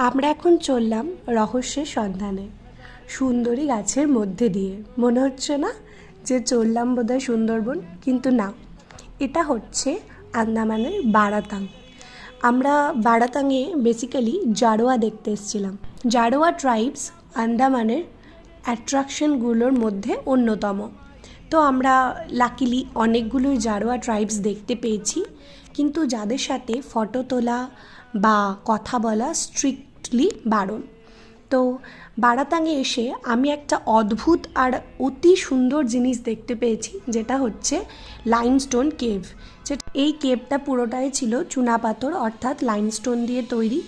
আমরা এখন চললাম রহস্যের সন্ধানে সুন্দরী গাছের মধ্যে দিয়ে। মনে হচ্ছে না যে চললাম বোধহয় সুন্দরবন, কিন্তু না, এটা হচ্ছে আন্দামানের বারাতাং। আমরা বারাতাংয়ে বেসিক্যালি জারোয়া দেখতে এসেছিলাম। জারোয়া ট্রাইবস আন্দামানের অ্যাট্রাকশনগুলোর মধ্যে অন্যতম। তো আমরা লাকিলি অনেকগুলোই জারোয়া ট্রাইবস দেখতে পেয়েছি, কিন্তু যাদের সাথে ফটো তোলা বা কথা বলা স্ট্রিক্টলি বারণ। তো বারাতাংয়ে এসে আমি একটা অদ্ভুত আর অতি সুন্দর জিনিস দেখতে পেয়েছি, যেটা হচ্ছে লাইমস্টোন কেভ। যেটা এই কেভটা পুরোটাই ছিল চুনাপাথর অর্থাৎ লাইমস্টোন দিয়ে তৈরি।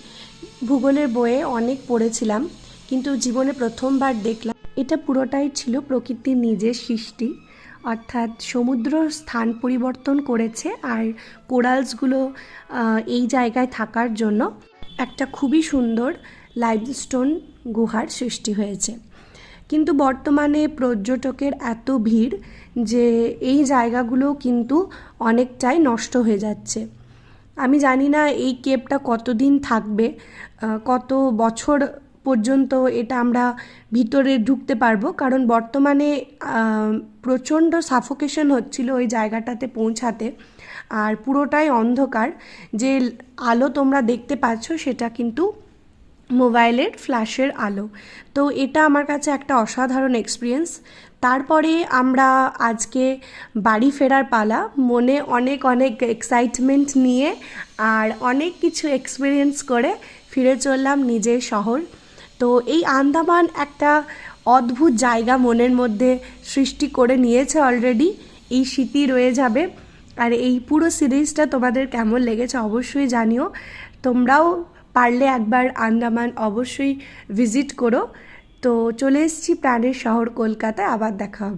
ভূগোলের বইয়ে অনেক পড়েছিলাম, কিন্তু জীবনে প্রথমবার দেখলাম এটা পুরোটাই ছিল প্রকৃতির নিজের সৃষ্টি, অর্থাৎ সমুদ্র স্থান পরিবর্তন করেছে আর কোরালসগুলো এই জায়গায় থাকার জন্য একটা খুবই সুন্দর লাইমস্টোন গুহার সৃষ্টি হয়েছে। কিন্তু বর্তমানে পর্যটকের এত ভিড় যে এই জায়গাগুলো কিন্তু অনেকটাই নষ্ট হয়ে যাচ্ছে। আমি জানি না এই কেভটা কতদিন থাকবে, কত বছর পর্যন্ত এটা আমরা ভিতরে ঢুকতে পারবো, কারণ বর্তমানে প্রচণ্ড সাফোকেশন হচ্ছিল ওই জায়গাটাতে পৌঁছাতে। আর পুরোটাই অন্ধকার, যে আলো তোমরা দেখতে পাচ্ছ সেটা কিন্তু মোবাইলের ফ্ল্যাশের আলো। তো এটা আমার কাছে একটা অসাধারণ এক্সপিরিয়েন্স। তারপরে আমরা আজকে বাড়ি ফেরার পালা, মনে অনেক অনেক এক্সাইটমেন্ট নিয়ে আর অনেক কিছু এক্সপিরিয়েন্স করে ফিরে চললাম নিজের শহর। তো এই আন্দামান একটা অদ্ভুত জায়গা মনের মধ্যে সৃষ্টি করে নিয়েছে অলরেডি, এই স্মৃতি রয়ে যাবে। আর এই পুরো সিরিজটা তোমাদের কেমন লেগেছে অবশ্যই জানিও। তোমরাও পারলে একবার আন্দামান অবশ্যই ভিজিট করো। তো চলে এসেছি প্রাণের শহর কলকাতায়, আবার দেখা হবে।